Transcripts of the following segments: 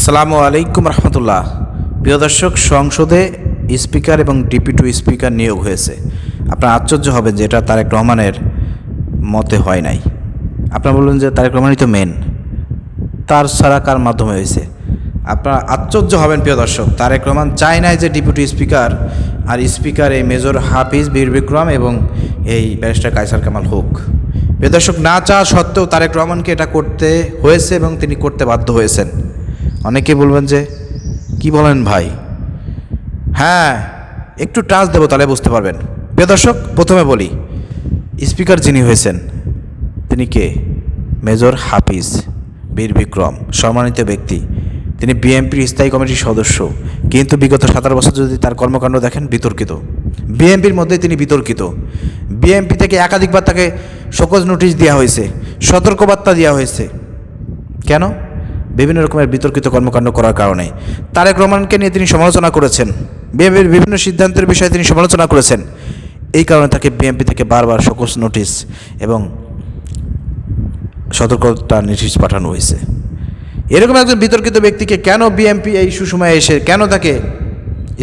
আসসালামু আলাইকুম রহমতুল্লাহ। প্রিয় দর্শক, সংসদে স্পিকার এবং ডেপুটি স্পিকার নিয়োগ হয়েছে। আপনারা আশ্চর্য হবেন যে এটা তারেক রহমানের মতে হয় নাই। আপনারা বললেন যে তারেক রহমানই তো মেন, তার ছাড়া কার মাধ্যমে হয়েছে? আপনারা আশ্চর্য হবেন প্রিয় দর্শক, তারেক রহমান চায় নাই যে ডেপুটি স্পিকার আর স্পিকার এই মেজর হাফিজ বীর বিক্রম এবং এই ব্যারিস্টার কায়সার কামাল হোক। প্রিয় দর্শক, না চাওয়া সত্ত্বেও তারেক রহমানকে এটা করতে হয়েছে এবং তিনি করতে বাধ্য হয়েছেন। অনেকে বলবেন যে কি বলেন ভাই, হ্যাঁ একটু টাচ দেবো তাহলে বুঝতে পারবেন। প্রিয় দর্শক, প্রথমে বলি স্পিকার যিনি হয়েছেন তিনি কে? মেজর হাফিজ বীর বিক্রম, সম্মানিত ব্যক্তি। তিনি বিএনপির স্থায়ী কমিটির সদস্য, কিন্তু বিগত 17 বছর যদি তার কর্মকাণ্ড দেখেন বিতর্কিত। বিএনপির মধ্যে তিনি বিতর্কিত। বিএনপি থেকে একাধিকবার তাকে শোকজ নোটিশ দেওয়া হয়েছে, সতর্কবার্তা দেওয়া হয়েছে। কেন? বিভিন্ন রকমের বিতর্কিত কর্মকাণ্ড করার কারণে। তারেক রহমানকে নিয়ে তিনি সমালোচনা করেছেন, বিএনপির বিভিন্ন সিদ্ধান্তের বিষয়ে তিনি সমালোচনা করেছেন। এই কারণে তাকে বিএনপি থেকে বারবার শোকজ নোটিশ এবং সতর্কতা নোটিশ পাঠানো হয়েছে। এরকম একজন বিতর্কিত ব্যক্তিকে কেন বিএনপি এই সুসময়ে এসে কেন তাকে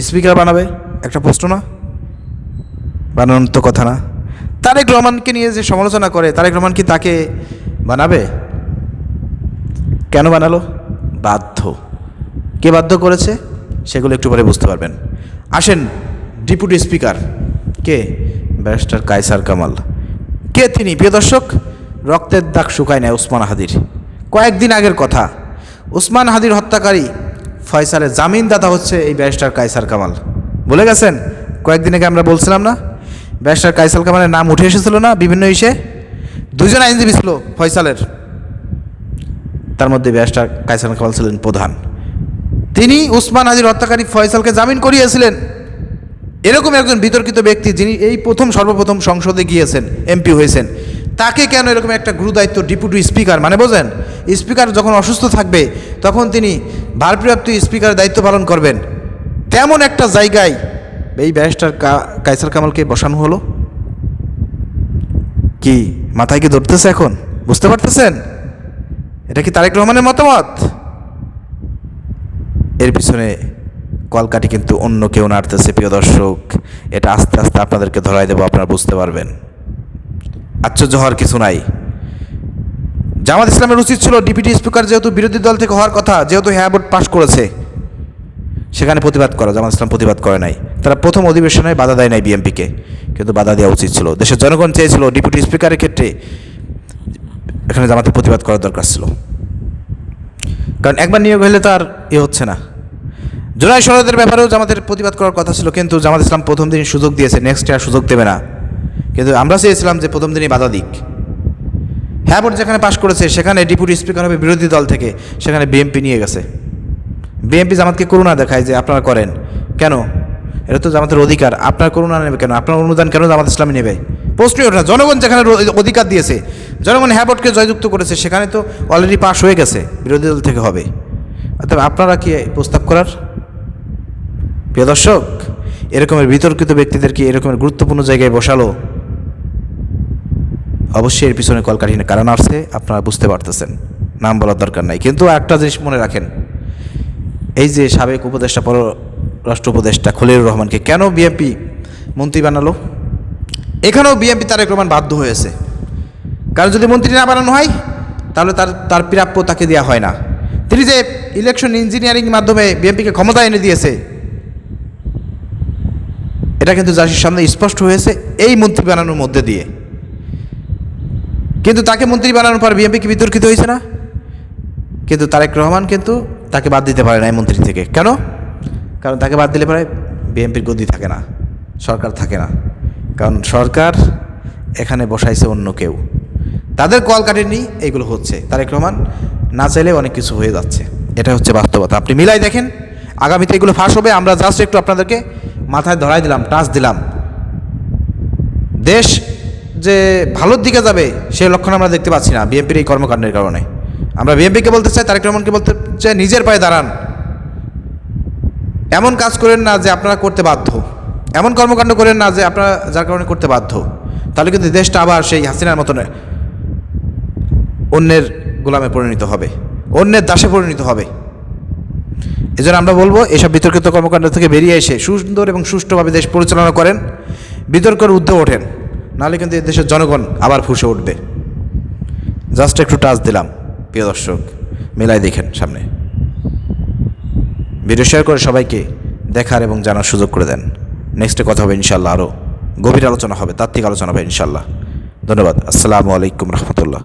স্পিকার বানাবে? একটা প্রশ্ন না? বানানোর তো কথা না। তারেক রহমানকে নিয়ে যে সমালোচনা করে, তারেক রহমান কি তাকে বানাবে? কেন বানালো? বাধ্য। কে বাধ্য করেছে সেগুলো একটু পরে বুঝতে পারবেন। আসেন, ডেপুটি স্পিকার কে? ব্যারিস্টার কায়সার কামাল। কে তিনি? প্রিয় দর্শক, রক্তের দাগ শুকায় নেয় ওসমান হাদির। কয়েকদিন আগের কথা, ওসমান হাদির হত্যাকারী ফয়সালের জামিনদাতা হচ্ছে এই ব্যারিস্টার কায়সার কামাল। বলে গেছেন? কয়েকদিন আগে আমরা বলছিলাম না, ব্যারিস্টার কায়সার কামালের নাম উঠে এসেছিল না বিভিন্ন ইস্যে? দুজন আইনজীবী ছিল ফয়সালের, তার মধ্যে ব্যারিস্টার কায়সার কামাল ছিলেন প্রধান। তিনি ওসমান হাদির হত্যাকারী ফয়সালকে জামিন করিয়েছিলেন। এরকম একজন বিতর্কিত ব্যক্তি, যিনি এই সর্বপ্রথম সংসদে গিয়েছেন, এমপি হয়েছেন, তাকে কেন এরকম একটা গুরুদায়িত্ব ডেপুটি স্পিকার, মানে বোঝেন, স্পিকার যখন অসুস্থ থাকবে তখন তিনি ভারপ্রাপ্ত স্পিকারের দায়িত্ব পালন করবেন, তেমন একটা জায়গায় এই ব্যারিস্টার কায়সার কামালকে বসানো হলো? কি মাথায় কি ধরতেছে এখন? বুঝতে পারতেছেন এটা কি তারেক রহমানের মতামত? এর পিছনে কলকাঠি কিন্তু অন্য কেউ নাড়তেছে। প্রিয় দর্শক, এটা আস্তে আস্তে আপনাদেরকে ধরাই দেবো, আপনারা বুঝতে পারবেন। আশ্চর্য হওয়ার কিছু নাই। জামাত ইসলামের উচিত ছিল ডেপুটি স্পিকার যেহেতু বিরোধী দল থেকে হওয়ার কথা, যেহেতু হ্যাঁ ভোট পাশ করেছে, সেখানে প্রতিবাদ করা। জামাত ইসলাম প্রতিবাদ করে নাই। তারা প্রথম অধিবেশনে বাধা দেয় নাই বিএনপিকে, কিন্তু বাধা দেওয়া উচিত ছিল। দেশের জনগণ চেয়েছিল ডেপুটি স্পিকারের ক্ষেত্রে এখানে জামাতের প্রতিবাদ করার দরকার ছিল, কারণ একবার নিয়োগ হলে তার হচ্ছে না। জুলাই সনদের ব্যাপারেও জামাতের প্রতিবাদ করার কথা ছিল, কিন্তু জামাত ইসলাম প্রথম দিন সুযোগ দিয়েছে, নেক্সট আর সুযোগ দেবে না। কিন্তু আমরা চেয়েছিলাম যে প্রথম দিনই বাধা দিক। হ্যাঁ ভোট যেখানে পাশ করেছে সেখানে ডেপুটি স্পিকার হবে বিরোধী দল থেকে, সেখানে বিএনপি নিয়ে গেছে। বিএনপি জামাতকে করুণা দেখায় যে আপনারা করেন কেন? এটা তো জামাতের অধিকার। আপনার করুণা নেবে কেন? আপনার অনুদান কেন জামাত ইসলামী নেবে? প্রশ্নই ওঠে না। জনগণ যেখানে অধিকার দিয়েছে, জনগণ হ্যাঁ ভোটকে জয়যুক্ত করেছে, সেখানে তো অলরেডি পাশ হয়ে গেছে, বিরোধী দল থেকে হবে। তবে আপনারা কি প্রস্তাব করার? প্রিয় দর্শক, এরকমের বিতর্কিত ব্যক্তিদেরকে এরকমের গুরুত্বপূর্ণ জায়গায় বসালো, অবশ্যই এর পিছনে কলকাঠিন্য কারণ আসছে, আপনারা বুঝতে পারতেছেন, নাম বলার দরকার নাই। কিন্তু একটা জিনিস মনে রাখেন, এই যে সাবেক উপদেষ্টা, পররাষ্ট্র উপদেষ্টা খলিলুর রহমানকে কেন বিএনপি মন্ত্রী বানালো? এখানেও বিএনপি তারেক রহমান বাধ্য হয়েছে। কারণ যদি মন্ত্রী না বানানো হয় তাহলে তার প্রাপ্য তাকে দেওয়া হয় না। তিনি যে ইলেকশন ইঞ্জিনিয়ারিং মাধ্যমে বিএনপিকে ক্ষমতা এনে দিয়েছে, এটা কিন্তু জাতির সামনে স্পষ্ট হয়েছে এই মন্ত্রী বানানোর মধ্যে দিয়ে। কিন্তু তাকে মন্ত্রী বানানোর পর বিএনপি কি বিতর্কিত হয়েছে না? কিন্তু তারেক রহমান কিন্তু তাকে বাদ দিতে পারে না এই মন্ত্রী থেকে। কেন? কারণ তাকে বাদ দিলে পরে বিএনপির গদি থাকে না, সরকার থাকে না। কারণ সরকার এখানে বসাইছে অন্য কেউ, তাদের কল কাটেনি, এইগুলো হচ্ছে। তারেক রহমান না চাইলে অনেক কিছু হয়ে যাচ্ছে, এটা হচ্ছে বাস্তবতা। আপনি মিলাই দেখেন, আগামীতে এগুলো ফাঁস হবে। আমরা জাস্ট একটু আপনাদেরকে মাথায় ধরাই দিলাম, টাচ দিলাম। দেশ যে ভালোর দিকে যাবে সেই লক্ষণ আমরা দেখতে পাচ্ছি না বিএনপির এই কর্মকাণ্ডের কারণে। আমরা বিএনপিকে বলতে চাই, তারেক রহমানকে বলতে চাই, নিজের পায়ে দাঁড়ান। এমন কাজ করেন না যে আপনারা করতে বাধ্য, এমন কর্মকাণ্ড করেন না যে আপনারা যার কারণে করতে বাধ্য। তাহলে কিন্তু দেশটা আবার সেই হাসিনার মতন অন্যের গোলামে পরিণত হবে, অন্যের দাসে পরিণত হবে। এজন্য আমরা বলবো এসব বিতর্কিত কর্মকাণ্ড থেকে বেরিয়ে এসে সুন্দর এবং সুষ্ঠুভাবে দেশ পরিচালনা করেন, বিতর্কের ঊর্ধ্বে ওঠেন, নাহলে কিন্তু এই দেশের জনগণ আবার ফুঁসে উঠবে। জাস্ট একটু টাচ দিলাম, প্রিয় দর্শক, মেলাই দেখেন সামনে। ভিডিও শেয়ার করে সবাইকে দেখার এবং জানার সুযোগ করে দেন। নেক্সটে কথা হবে ইনশাল্লাহ, আরও গভীর আলোচনা হবে, তাত্ত্বিক আলোচনা হবে ইনশাল্লাহ। ধন্যবাদ। আসসালামু আলাইকুম রহমতুল্লাহ।